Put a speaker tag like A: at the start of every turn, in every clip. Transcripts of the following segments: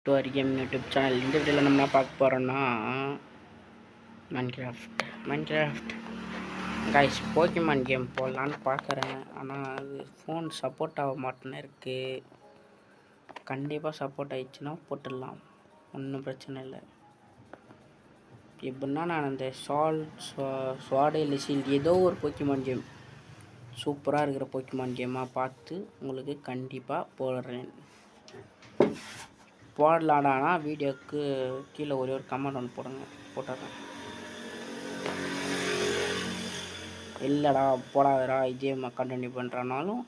A: To our game YouTube channel. இந்த வீடியோவில் நம்ம என்ன பார்க்க போகிறோன்னா மைன்கிராஃப்ட் கைஸ் போக்கிமான் கேம் போடலான்னு பார்க்குறேன். ஆனால் அது ஃபோன் சப்போர்ட் ஆக மாட்டேன்னு இருக்குது. கண்டிப்பாக சப்போர்ட் ஆகிடுச்சுன்னா போட்டுடலாம், ஒன்றும் பிரச்சனை இல்லை. எப்படின்னா நான் அந்த ஸ்வாடு இல்லை ஷீல்டு ஏதோ ஒரு போக்கிமான் கேம் சூப்பராக இருக்கிற போக்கிமான் கேமாக பார்த்து உங்களுக்கு கண்டிப்பாக போடுறேன். போடலாடானா வீடியோவுக்கு கீழே ஒரே ஒரு கமெண்ட் ஒன்று போடுங்க, போட்டுறேன். இல்லைடா போடாதடா இதே கண்டினியூ பண்ணுறனாலும்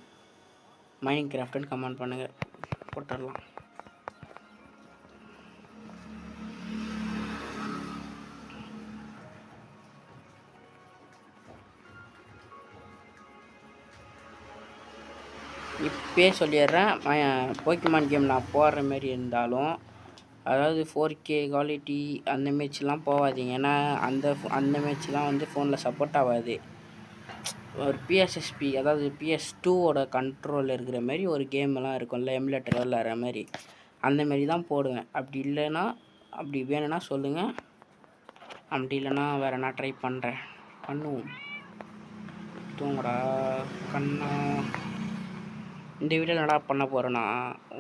A: மைன்கிராஃப்ட்னு கமெண்ட் பண்ணுங்கள், போட்டுடலாம். இப்போயே சொல்லிடுறேன், போக்கிமான் கேம் நான் போடுற மாரி இருந்தாலும் அதாவது 4K குவாலிட்டி அந்த மேட்ச்லாம் போகாதீங்க. ஏன்னா அந்த மேட்ச்லாம் வந்து ஃபோனில் சப்போர்ட் ஆகாது. ஒரு பிஎஸ்எஸ்பி அதாவது PS2ஓட கண்ட்ரோலில் இருக்கிற மாதிரி ஒரு கேமெல்லாம் இருக்கும்ல, எமுலேட்டர் விளாட்ற மாதிரி, அந்த மாரி தான் போடுவேன். அப்படி இல்லைன்னா அப்படி வேணும்னா சொல்லுங்கள், அப்படி இல்லைன்னா வேறு என்ன ட்ரை பண்ணுவோம். தூங்குடா கண்ணா. இந்த வீடியோவில் என்னடா பண்ண போகிறேன்னா,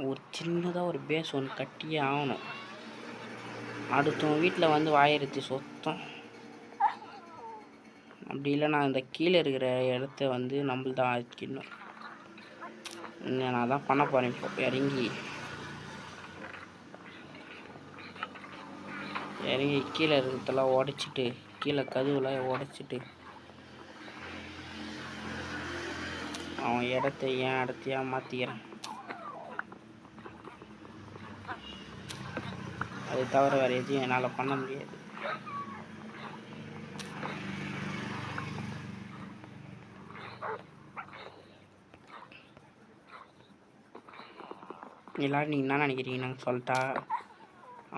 A: ஒரு சின்னதாக ஒரு பேஸ் ஒன்று கட்டியே ஆகணும். அடுத்தவங்க வீட்டில் வந்து வாயிறுத்தி சொத்தம். அப்படி இல்லைனா இந்த கீழே இருக்கிற இடத்த வந்து நம்மள்தான் ஆக்கிடணும். நான் தான் பண்ண போகிறேன். இப்போ இறங்கி கீழே இருக்கிறதெல்லாம் உடச்சிட்டு, கீழே கதவுலாம் உடச்சிட்டு அவன் என் இடத்தையா மாற்றிக்கிறேன். அது தவிர வேறு எதையும் என்னால் பண்ண முடியாது. எல்லோரும் நீங்கள் என்ன நினைக்கிறீங்கன்னு சொல்லிட்டா,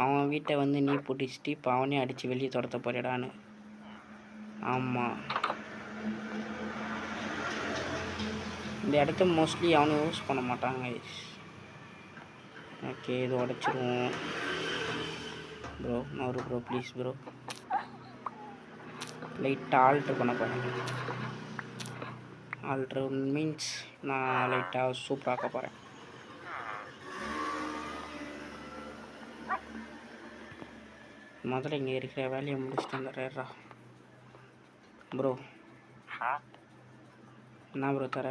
A: அவன் வீட்டை வந்து நீ பிடிச்சிட்டு இப்போ அவனே அடித்து வெளியே துரத்த போறிடான்னு. ஆமாம், இந்த இடத்த மோஸ்ட்லி அவனும் யூஸ் பண்ண மாட்டாங்க. ஓகே, இது உடச்சிருவோம். ப்ரோ நோரு ப்ரோ, ப்ளீஸ் ப்ரோ. லைட்டாக ஆல்ட்ரு பண்ண போகிறேன். ஆல்ட்ரு மீன்ஸ் நான் லைட்டாக சூப்பராக்க போகிறேன். முதல்ல இங்கே இருக்கிற வேலையை முடிச்சுட்டு வந்துடுறா ப்ரோ. என்ன ப்ரோ தர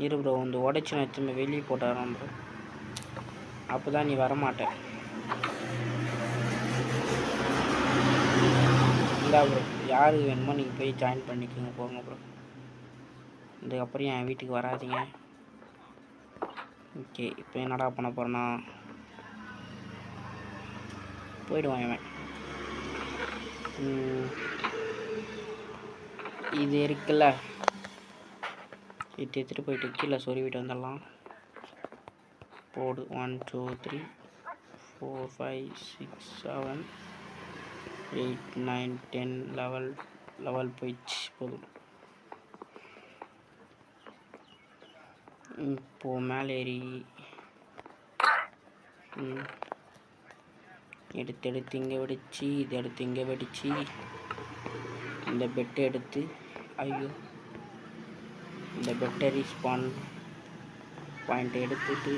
A: இரு ப்ரோ, வந்து உடச்சி வச்சுமே வெளியே போட்டுறோம் ப்ரோ. அப்போ தான் நீ வரமாட்டேன். இல்லை ப்ரோ, யாருக்கு வேணுமோ நீங்கள் போய் ஜாயின் பண்ணிக்கோங்க, போங்க ப்ரோ. இதுக்கப்புறம் என் வீட்டுக்கு வராதிங்க. ஓகே, இப்போ என்னடா பண்ண போகிறேன்னா, போயிடுவான் இவன். இது இருக்குல்ல, இது எடுத்துகிட்டு போயிட்டு கீழே சொருவிட்டு வந்துடலாம். போடு 1 2 3 4 5 6 7 8 9 10 லெவல் போயிடுச்சு. போதும். இப்போது மேலே ஏறி எடுத்து இங்கே வெடிச்சு, இது எடுத்து இங்கே வெடிச்சு, இந்த பெட்டை எடுத்து, ஐயோ இந்த பெட்டை ரீஸ்பான் பாயிண்ட் எடுத்துட்டு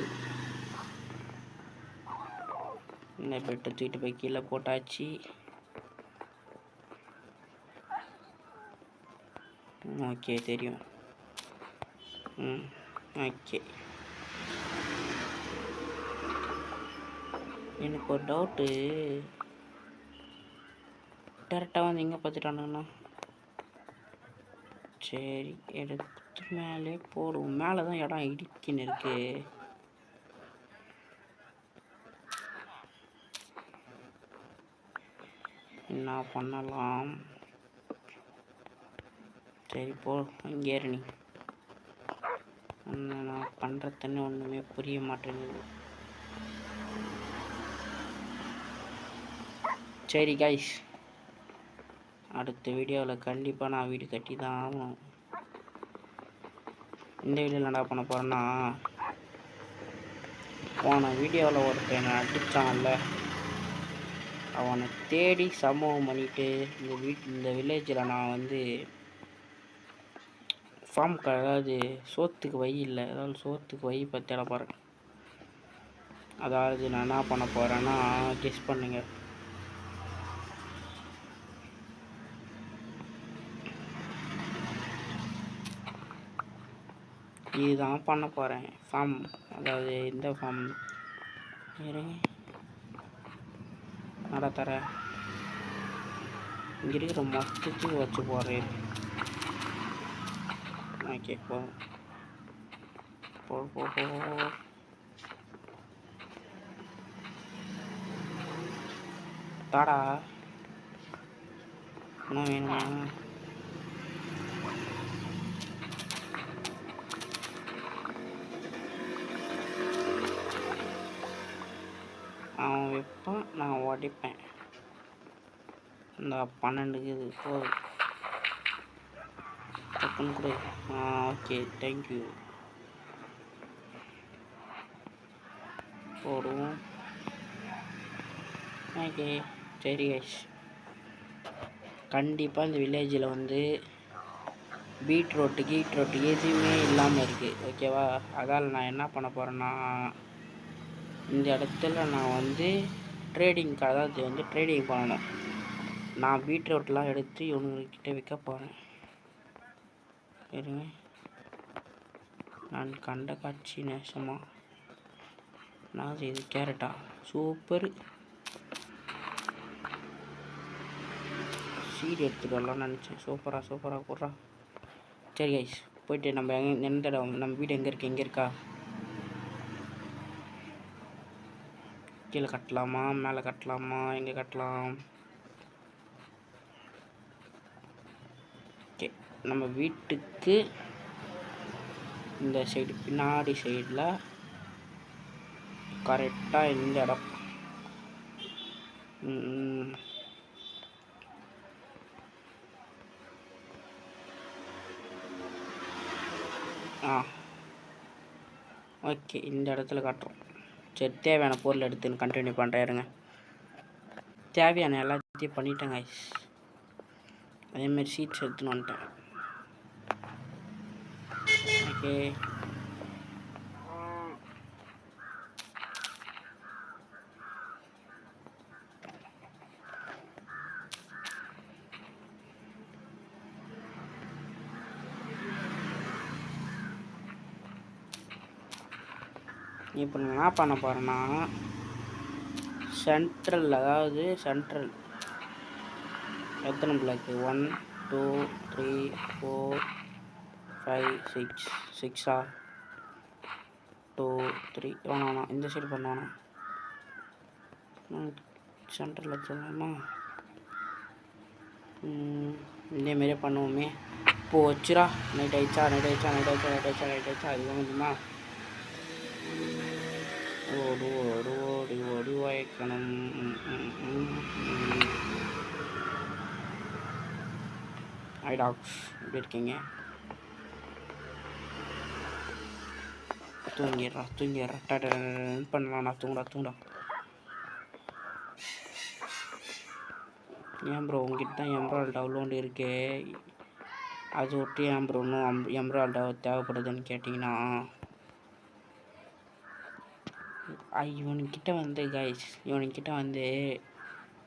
A: இந்த பெட்டை தூக்கிட்டு போய் கீழே போட்டாச்சு. ஓகே தெரியும். ஓகே, எனக்கு ஒரு டவுட்டு. டேரெக்டாக வந்து எங்கே பார்த்துட்டானுங்கண்ணா. சரி, எடுத்து மேலே போடுவோம். மேலே தான் இடம் இடிக்கின்னு இருக்கு. என்ன பண்ணலாம்? சரி போ, இங்கே ஏறு நீ. நான் பண்ணுறதுன்னு ஒன்றுமே புரிய மாட்டேங்குது. சரி கைஸ், அடுத்த வீடியோவில் கண்டிப்பாக நான் வீடு கட்டி தான் ஆகணும். இந்த வீடியோவில் என்ன பண்ண போகிறேன்னா, போன வீடியோவில் ஒருத்தன் அடித்தான்ல, அவனை தேடி சம்பவம் பண்ணிவிட்டு இந்த வில்லேஜில் நான் வந்து ஃபார்முக்கு, அதாவது சோத்துக்கு வழி இல்லை, அதாவது சோத்துக்கு வழி பற்றி பாருங்க. அதாவது நான் என்ன பண்ண போகிறேன்னா கெஸ் பண்ணுங்க. இதுதான் பண்ண போகிறேன் ஃபார்ம். அதாவது இந்த ஃபார்ம் நட தர இங்கே இருக்கிற மொத்தத்துக்கு வச்சு போகிறேன். ஓகே போ தாடா, என்ன வேணுமா? அவன் வைப்பான், நான் உடைப்பேன். இந்த 12க்கு இது போதும், டக்குன்னு கொடு. Okay thank you. போடுவோம். ஓகே சரி கைஸ், கண்டிப்பாக இந்த வில்லேஜில் வந்து பீட்ரூட்டு எதுவுமே இல்லாமல் இருக்குது. ஓகேவா? அதால் நான் என்ன பண்ண போகிறேன்னா, இந்த இடத்துல நான் வந்து ட்ரேடிங்க்கு, அதாவது வந்து ட்ரேடிங் பண்ணணும். நான் பீட்ரூட்லாம் எடுத்து இவங்கக்கிட்ட விற்க போகிறேன். இருங்க, நான் கண்ட காட்சி நேசமா. நான் இது கேரட்டா, சூப்பர். சீடு எடுத்துகிட்டு வரலாம்னு நினச்சேன். சூப்பராக போடுறா. சரி கைஸ், போயிட்டு நம்ம எந்த இடம், நம்ம வீடு எங்கே இருக்கா, கீழே கட்டலாமா மேலே கட்டலாமா, எங்கே கட்டலாம்? ஓகே, நம்ம வீட்டுக்கு இந்த சைடு, பின்னாடி சைடில் கரெக்டாக இந்த இடம். ஓகே, இந்த இடத்துல காட்டுறோம். சரி, தேவையான பொருள் எடுத்துன்னு கண்டினியூ பண்ணுறேன். இருங்க, தேவையான எல்லாத்தையும் பண்ணிட்டேங்க. அதேமாதிரி சீட்ஸ் எடுத்துன்னு வந்துட்டேன். ஓகே, இப்போ நான் என்ன பண்ண போகிறேன்னா, சென்ட்ரல், அதாவது சென்ட்ரல் எத்தனை பிளாக்கு, 1 2 3 4 5 6 6 2 3 வேணாம், இந்த சைடு பண்ணானா சென்ட்ரல் வச்சுருந்தோமா, இதேமாரியே பண்ணுவோமே. இப்போ வச்சுரா, நைட் ஆயிடுச்சா அது வேணுமா? ஓடி வாய்க்கணும். ஹாய் டாக்ஸ், எப்படி இருக்கீங்க? தூங்கிடுறா பண்ணலாம். நான் தூங்கடா. ஏன் ப்ரோ, உங்ககிட்ட தான் எம்ப்ராய்டு டவுன்லோடு இருக்கே, அது ஒட்டி ஏன் ப்ரோ இன்னும் எம்ப்ராய்டு தேவைப்படுதுன்னு கேட்டிங்கன்னா, இவனுக்கிட்ட வந்து கைஸ், இவனுக்கிட்ட வந்து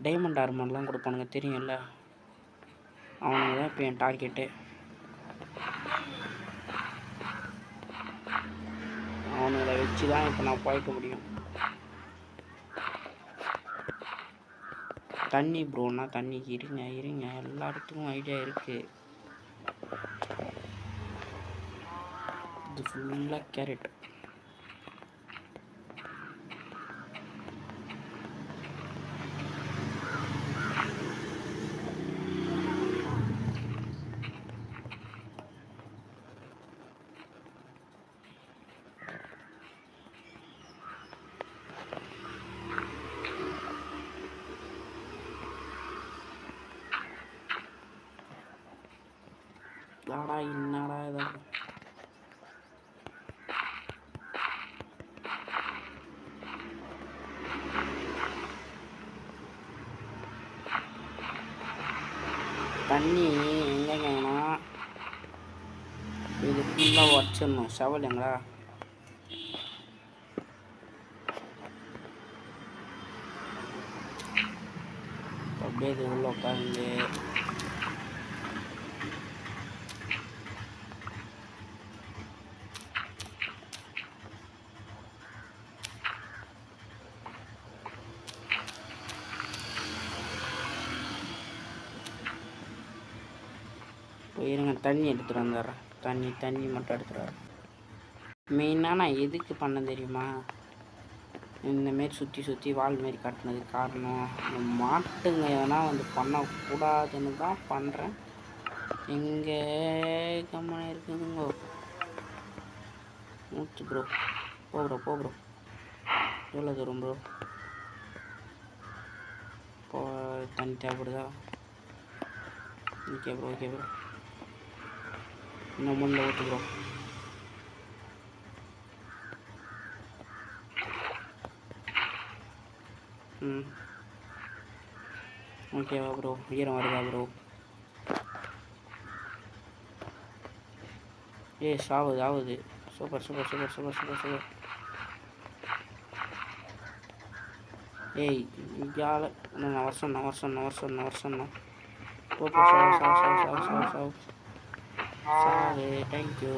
A: டைமண்ட் ஆர்மர்லாம் கொடுப்பானுங்க, தெரியும்ல? அவனுங்க தான் இப்போ என் டார்கெட்டு. அவனுங்களை வச்சு தான் இப்போ நான் பழைக்க முடியும். தண்ணி ப்ரோன்னா தண்ணிக்கு இருங்க, எல்லா இடத்துக்கும் ஐடியா இருக்குது. இது ஃபுல்லாக கேரட். என்னடா இதாக தண்ணி எங்கெங்கன்னா இது ஃபுல்லாக உடச்சிடணும். செவல் எங்களா அப்படியே இது உள்ள உட்காந்து இருங்க, தண்ணி எடுத்துகிட்டு வந்துடுறேன். தண்ணி மட்டும் எடுத்துகிட்டு வரேன். மெயினாக நான் எதுக்கு பண்ண தெரியுமா? இந்தமாரி சுற்றி வால் மாரி காட்டினதுக்கு காரணம் இந்த மாட்டுங்க எதனா வந்து பண்ணக்கூடாதுன்னு தான் பண்ணுறேன். எங்கே கம்மனை இருக்குதுங்கோ. மூச்சு ப்ரோ, போ ப்ரோ. எவ்வளோ தூரம் ப்ரோ? இப்போ தண்ணி தேவைப்படுதா? Okay bro. இன்னும் முன்னில் ஊற்று ப்ரோ. ஓகேவா ப்ரோ? ஈரம் வருதா ப்ரோ? ஆகுது. சூப்பர். இங்கால நான் வர சொன்னேன். போ சாவு. தேங்க்யூ.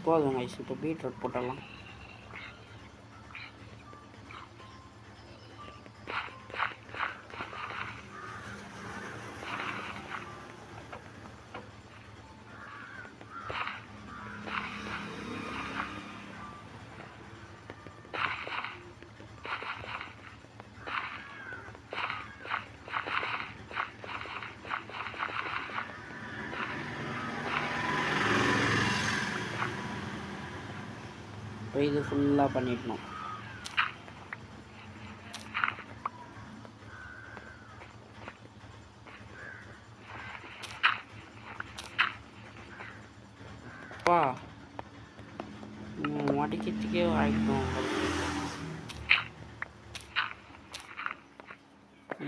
A: போதும் கைஸ், இப்போ பீட்ரூட் போட்டுடலாம். இப்போ இது ஃபுல்லாக பண்ணிடணும். அப்பா மடிக்கிறதுக்கே வாய்க்கும்.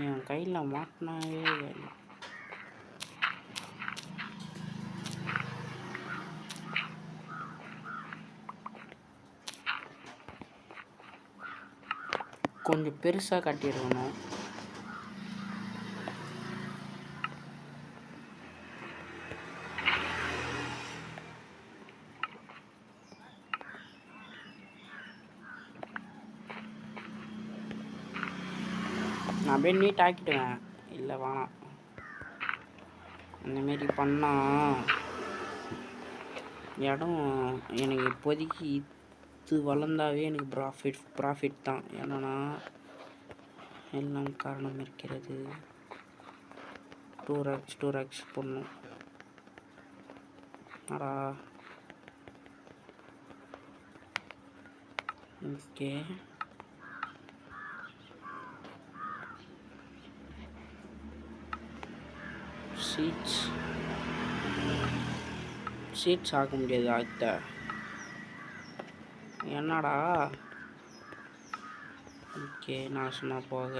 A: என் கையில் மாட்டினாவே கொஞ்சம் பெருசாக கட்டியிருக்கணும். நான் அப்படியே நீட் ஆக்கிடுவேன். இல்லை வேணாம், இந்தமாரி பண்ணால் இடம் எனக்கு இப்போதைக்கு இது வளர்ந்தாவே எனக்கு ப்ராஃபிட் தான். ஏன்னா எல்லாம் காரணம் இருக்கிறது. 2x போடணும். அடா ஓகே. சீட்ஸ் ஆக்க முடியாது. அத்த என்னடா ஓகே, நாசமா போக.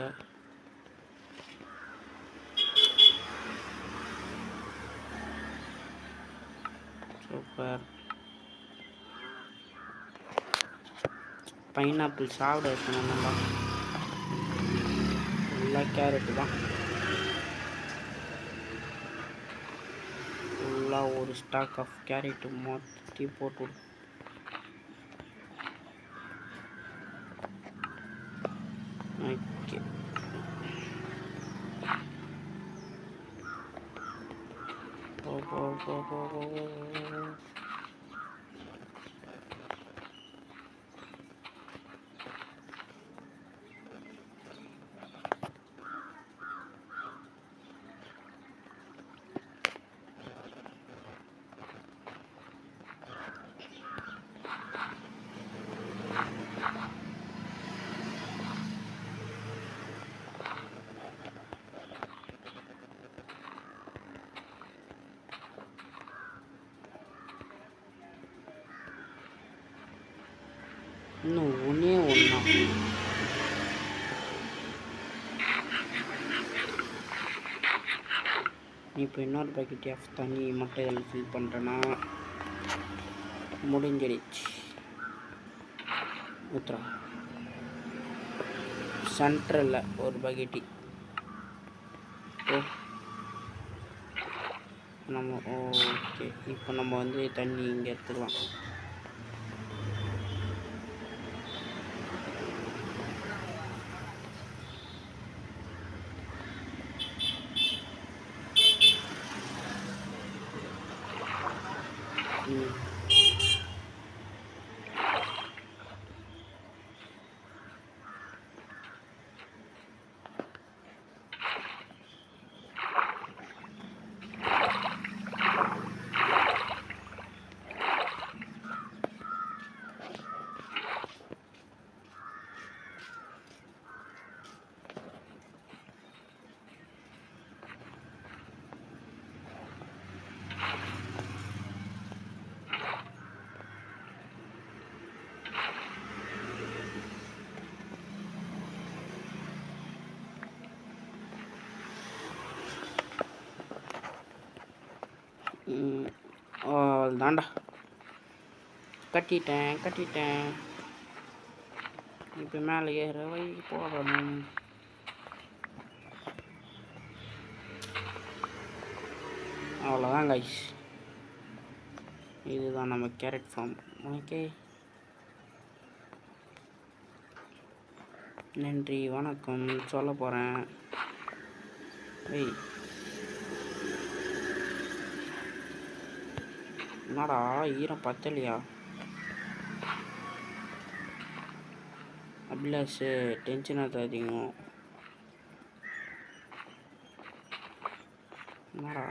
A: சூப்பர். பைனாப்பிள் சாப்பிட வைக்கணும். நல்லா கேரட்டு தான். ஃபுல்லாக ஒரு ஸ்டாக் ஆஃப் கேரட்டு மாற்றி போட்டு ஓகே. போ. இன்னும் ஒன்றே ஒன்றா. இப்போ இன்னொரு பாக்கெட் ஆஃப் தண்ணி மட்டும் இதில் ஃபில் பண்ணுறேன்னா முடிஞ்சிடுச்சு. ஊற்றுறோம். சென்ட்ரலில் ஒரு பக்கெட்டி. நம்ம ஓகே, இப்போ நம்ம வந்து தண்ணி இங்கே எடுத்துக்கலாம். தாண்டா கட்டிட்டேன். இப்போ மேலே ஏற வை போடணும். அவ்வளோதான் கைஸ், இதுதான் நம்ம கேரட் ஃபார்ம். ஓகே, நன்றி வணக்கம் சொல்ல போகிறேன். என்னடா ஈரம் பத்தலையா? அபிலாஷ் டென்ஷன் ஆகாதீங்க. என்னடா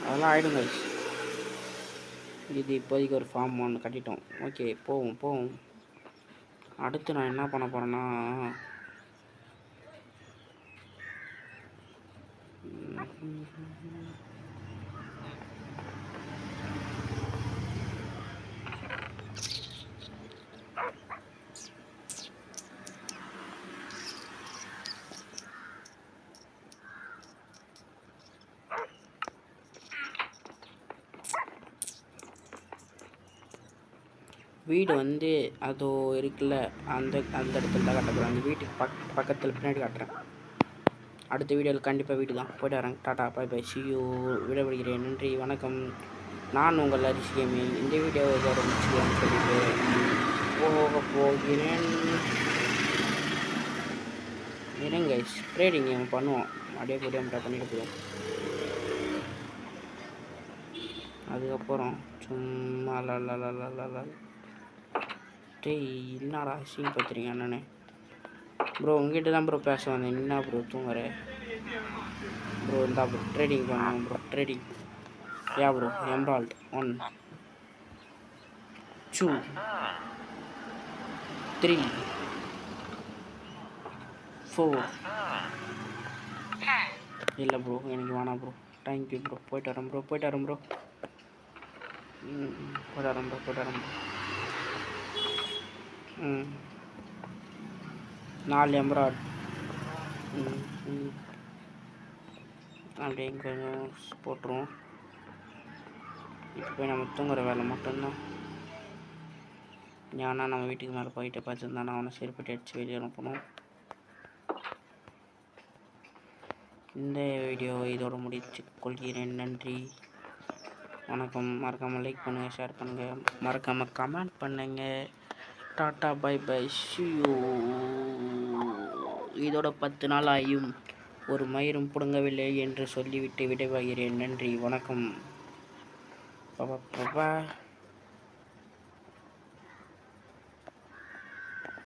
A: அதெல்லாம் ஆகிடுங்க. இது இப்போதைக்கு ஒரு ஃபார்ம் ஒன்று கட்டிட்டோம். ஓகே, போவோம். அடுத்து நான் என்ன பண்ண போகிறேன்னா, வீடு வந்து அதோ இருக்குல்ல, அந்த இடத்துல தான் கட்ட போகிறேன். அந்த வீட்டுக்கு பக்கத்தில் பின்னாடி காட்டுறேன். அடுத்த வீடியோவில் கண்டிப்பாக வீடு தான். போய்ட்டு வரேன். Ta-ta bye bye, see you. விடைபெறுகிறேன். நன்றி வணக்கம். நான் உங்கள் அரிசி கேமிங். இந்த வீடியோ இதோட முடிச்சுக்கலாம்னு சொல்லிட்டு போகிறேன். இருங்க, ட்ரேடிங் பண்ணுவோம். அப்படியே கூட பண்ணிட்டு போயிடும். அதுக்கப்புறம் சும்மா என்னடா சீன் பார்த்துறீங்க அண்ணனே? ப்ரோ உங்ககிட்ட தான் ப்ரோ பேச வந்தேன். என்ன ப்ரோ தூங்குற ப்ரோ? இருந்தா ப்ரோ ட்ரேடிங் பண்ணுவோம் ப்ரோ. Trading bro. எம்ரால்ட் 1 2 3 4. இல்லை ப்ரோ, எனக்கு வேணாம் ப்ரோ. Thank you bro. போயிட்டு வரேன் ப்ரோ. போயிட்டு வரேன் ப்ரோ. 4 எம்ராய்ட். அப்படியே கொஞ்சம் போட்டுருவோம். இப்போ போய் நம்ம தூங்குற வேலை மட்டும்தான். ஏன்னா நம்ம வீட்டுக்கு மேலே போயிட்டு பார்த்துருந்தானா அவனை செருப்பட்டி அடித்து வெளியே அனுப்பணும். இந்த வீடியோ இதோட முடிச்சு கொள்கிறேன். நன்றி வணக்கம். மறக்காமல் லைக் பண்ணுங்கள், ஷேர் பண்ணுங்கள், மறக்காமல் கமெண்ட் பண்ணுங்கள். Ta-ta bye bye, see you. இதோட 10 நாள் ஆயும் ஒரு மயிரும் பிடுங்கவில்லை என்று சொல்லிவிட்டு விடைபெறுகிறேன். நன்றி வணக்கம்.